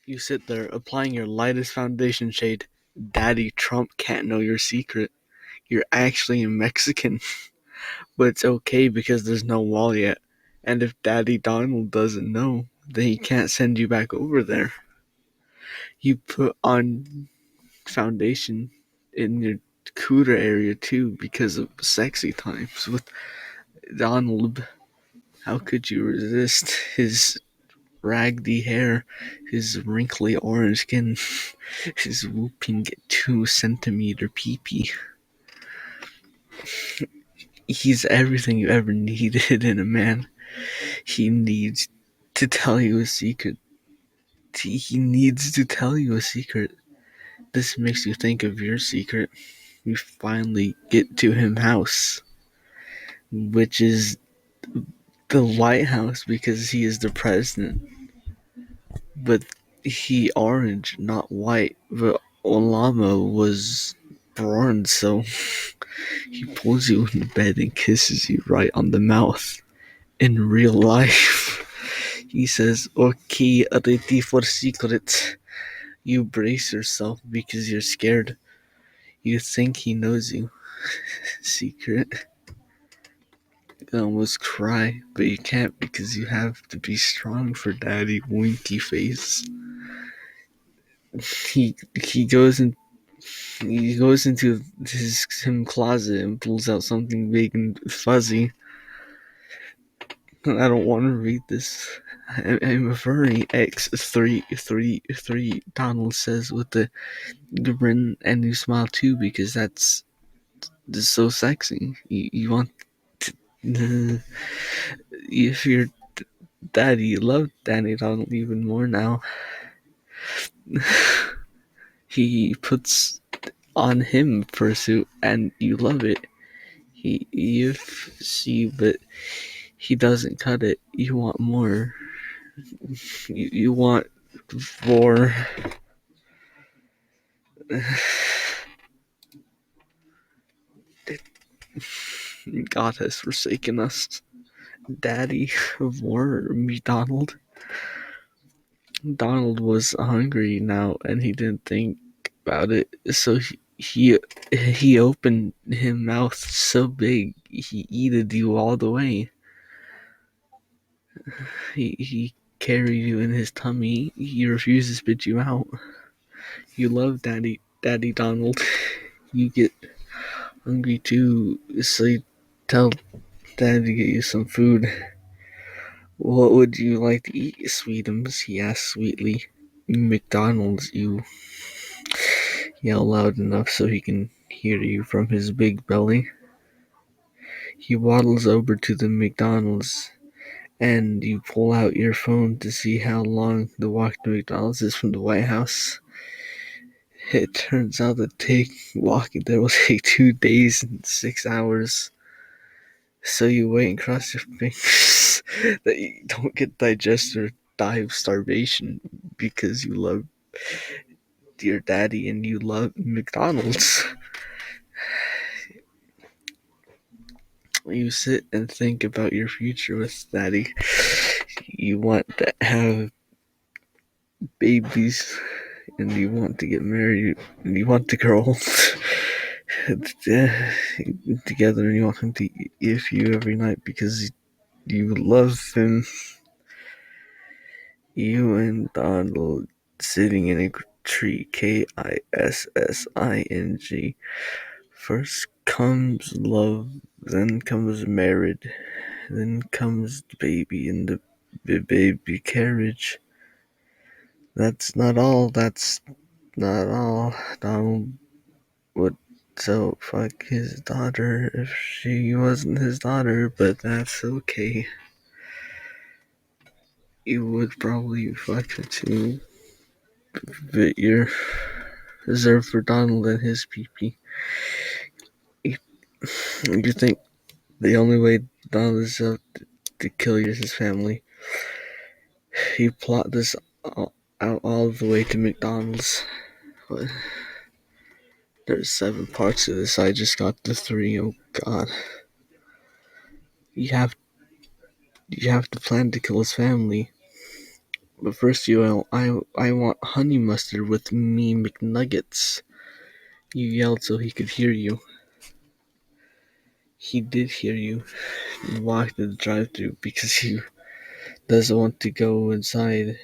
You sit there applying your lightest foundation shade. Daddy Trump can't know your secret. You're actually a Mexican, but it's okay because there's no wall yet. And if Daddy Donald doesn't know, then he can't send you back over there. You put on foundation in your cooter area too because of sexy times with Donald. How could you resist his raggedy hair, his wrinkly orange skin, his whooping 2 centimeter peepee? He's everything you ever needed in a man. He needs to tell you a secret. He needs to tell you a secret. This makes you think of your secret. You finally get to him house, which is the White House because he is the president. But he orange, not white. But Olama was bronze, so he pulls you in bed and kisses you right on the mouth. In real life, he says, "Okay, ready for secret." You brace yourself because you're scared. You think he knows you. Secret. You almost cry, but you can't because you have to be strong for Daddy Winky Face. He goes in. He goes into his closet and pulls out something big and fuzzy. I don't want to read this. I'm a furry. X333. Donald says with the grin, and you smile too because that's just so sexy. You want to, if you're daddy, you love Danny Donald even more now. He puts on him fursuit and you love it. You see, but he doesn't cut it. You want more. You want more. God has forsaken us. Daddy of war, me Donald. Donald was hungry now, and he didn't think about it. So he opened his mouth so big he eated you all the way. He carried you in his tummy. He refused to spit you out. You love Daddy Donald. You get hungry too, so you tell Dad to get you some food. What would you like to eat, Sweetums? He asked sweetly. McDonald's, you yell loud enough so he can hear you from his big belly. He waddles over to the McDonald's and you pull out your phone to see how long the walk to McDonald's is from the White House. It turns out that walking there will take 2 days and 6 hours. So you wait and cross your fingers that you don't get digested or die of starvation because you love your daddy and you love McDonald's. You sit and think about your future with daddy. You want to have babies and you want to get married and you want to grow old together and you want him to eat you every night because you love him. You and Donald sitting in a tree, Kissing. First comes love, then comes married, then comes the baby in the baby carriage. That's not all. Donald would so fuck his daughter if she wasn't his daughter, but that's okay. You would probably fuck her too, but you're reserved for Donald and his pee-pee. You think the only way Donald is out to kill his family. You plot this out all the way to McDonald's. But there's 7 parts to this. I just got the 3. Oh God. You have to plan to kill his family. But first, I want honey mustard with me McNuggets. You yelled so he could hear you. He did hear you. He walked to the drive-thru because he doesn't want to go inside,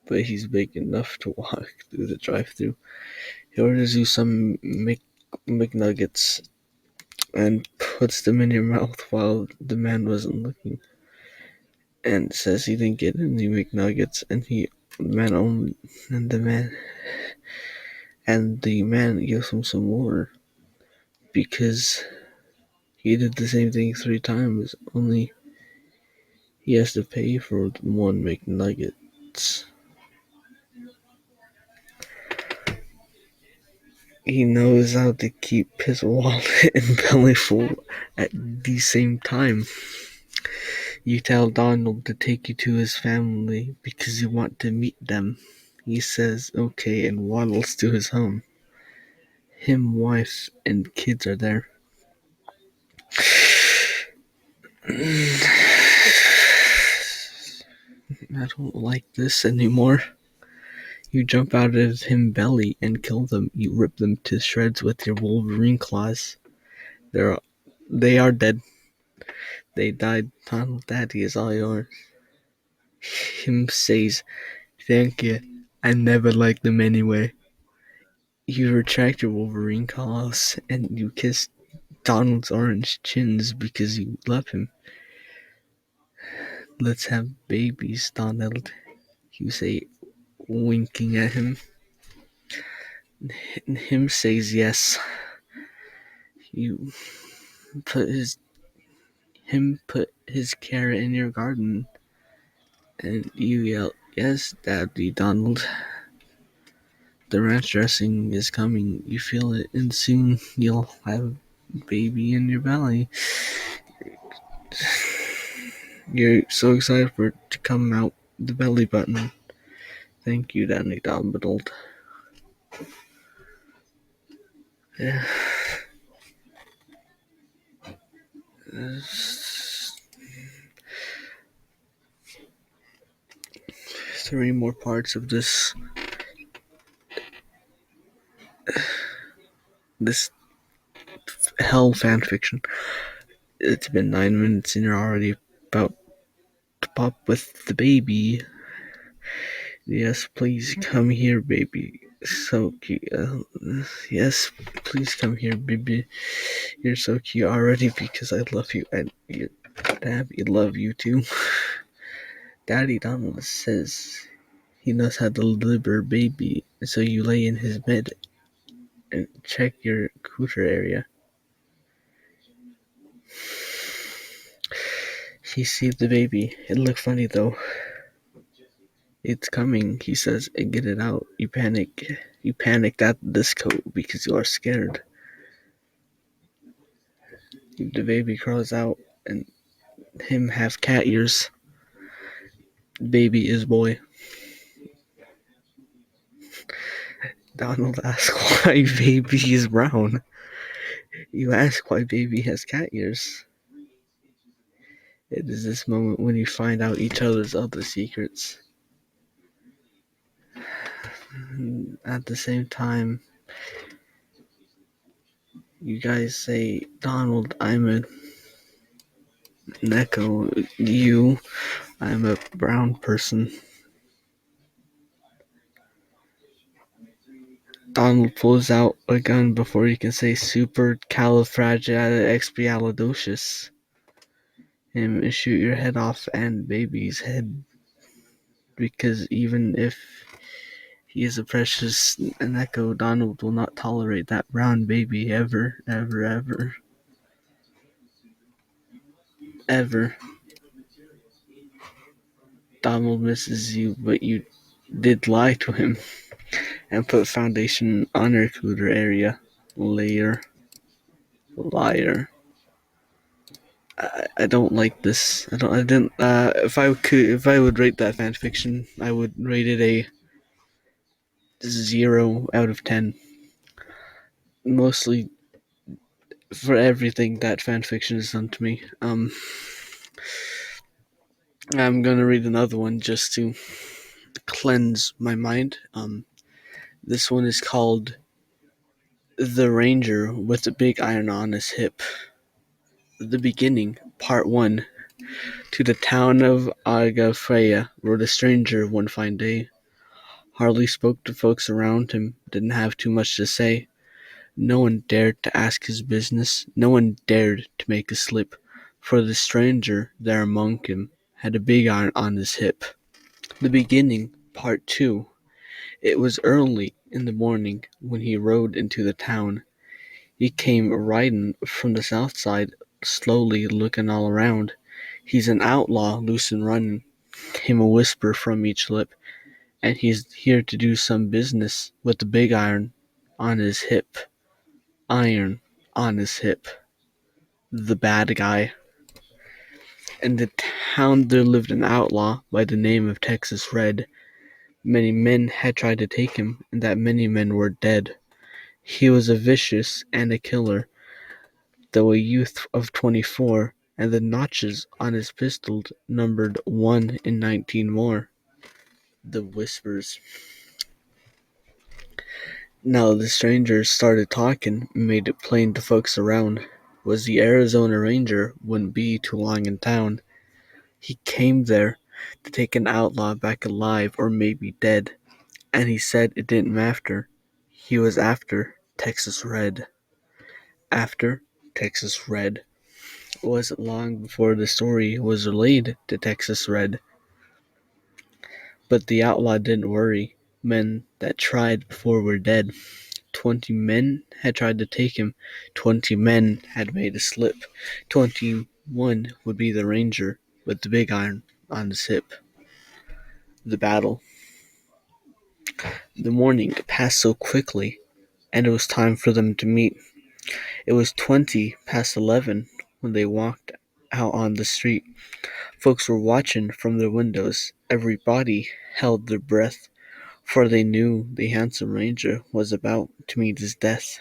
but he's big enough to walk through the drive-thru. He orders you some McNuggets and puts them in your mouth while the man wasn't looking, and says he didn't get any McNuggets, and the man gives him some more because he did the same thing 3 times. Only he has to pay for one McNuggets. He knows how to keep his wallet and belly full at the same time. You tell Donald to take you to his family because you want to meet them. He says okay and waddles to his home. Him, wife, and kids are there. I don't like this anymore. You jump out of him belly and kill them. You rip them to shreds with your Wolverine claws. They're, they are dead. They died. Donald, Daddy is all yours. Him says, thank you. I never liked them anyway. You retract your Wolverine claws and you kiss Donald's orange chins because you love him. Let's have babies, Donald. You say, winking at him. And him says yes. You put his carrot in your garden, and you yell, yes, Daddy Donald. The ranch dressing is coming. You feel it, and soon you'll have a baby in your belly. You're so excited for it to come out the belly button. Thank you, Daddy Donald. Yeah. 3 more parts of this hell fanfiction. It's been 9 minutes and you're already about to pop with the baby. Yes, please come here, baby. So cute. Yes, please come here, baby. You're so cute already because I love you and Daddy love you too. Daddy Donald says he knows how to deliver baby, so you lay in his bed and check your cooter area. He sees the baby. It looked funny though. It's coming, he says, and get it out. You panic. You panicked at the disco because you are scared. The baby crawls out and him have cat ears. Baby is boy. Donald asks why baby is brown. You ask why baby has cat ears. It is this moment when you find out each other's other secrets. At the same time, you guys say, Donald, I'm an echo. I'm a brown person. Donald pulls out a gun before he can say supercalifragilisticexpialidocious. Him shoot your head off and baby's head. Because even if he is a precious Neko, Donald will not tolerate that brown baby ever, ever, ever. Ever. Donald misses you, but you did lie to him and put foundation on your cooter area. Liar. I don't like this. I didn't. If I would rate that fanfiction, I would rate it a 0 out of 10. Mostly for everything that fanfiction has done to me. I'm gonna read another one just to cleanse my mind. This one is called The Ranger with the Big Iron on His Hip. The Beginning, Part 1. To the town of Agafrea rode a stranger one fine day. Hardly spoke to folks around him, didn't have too much to say. No one dared to ask his business, no one dared to make a slip, for the stranger there among him had a big iron on his hip. The Beginning, Part 2. It was early in the morning when he rode into the town. He came riding from the south side, slowly looking all around. He's an outlaw, loose and running, came a whisper from each lip, and he's here to do some business with the big iron on his hip. Iron on his hip. The bad guy. In the town there lived an outlaw by the name of Texas Red. Many men had tried to take him, and that many men were dead. He was a vicious and a killer, though a youth of 24, and the notches on his pistol numbered 1 in 19 more. The whispers. Now the strangers started talking and made it plain to folks around was the Arizona Ranger wouldn't be too long in town. He came there to take an outlaw back alive or maybe dead, and he said it didn't matter. He was after Texas Red. After Texas Red. It wasn't long before the story was relayed to Texas Red. But the outlaw didn't worry. Men that tried before were dead. 20 men had tried to take him. 20 men had made a slip. 21 would be the ranger with the big iron on his hip. The battle. The morning passed so quickly, and it was time for them to meet. It was 20 past 11 when they walked out on the street. Folks were watching from their windows. Everybody held their breath, for they knew the handsome ranger was about to meet his death.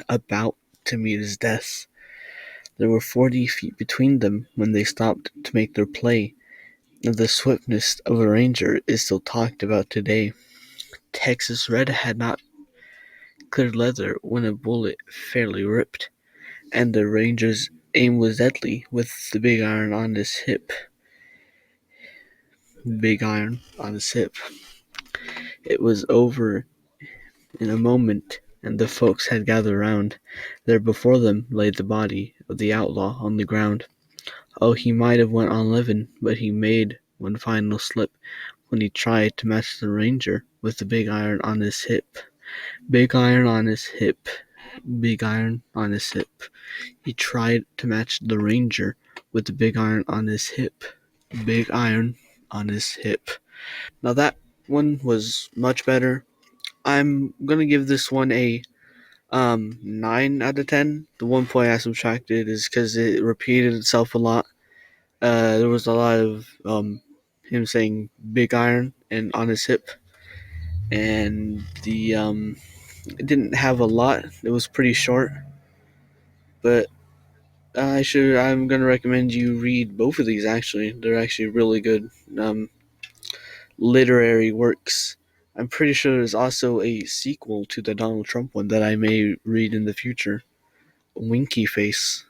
About to meet his death. There were 40 feet between them when they stopped to make their play. The swiftness of a ranger is still talked about today. Texas Red had not cleared leather when a bullet fairly ripped, and the ranger's aim was deadly with the big iron on his hip. Big iron on his hip. It was over in a moment, and the folks had gathered round. There before them lay the body of the outlaw on the ground. Oh, he might have went on living, but he made one final slip when he tried to match the ranger with the big iron on his hip. Big iron on his hip. Big iron on his hip. He tried to match the ranger with the big iron on his hip. Big iron on his hip. Now that one was much better. I'm gonna give this one a 9 out of 10. The 1 point I subtracted is because it repeated itself a lot. There was a lot of him saying big iron and on his hip, and the it didn't have a lot. It was pretty short, but I'm gonna recommend you read both of these. Actually, they're actually really good literary works. I'm pretty sure there's also a sequel to the Donald Trump one that I may read in the future. Winky Face.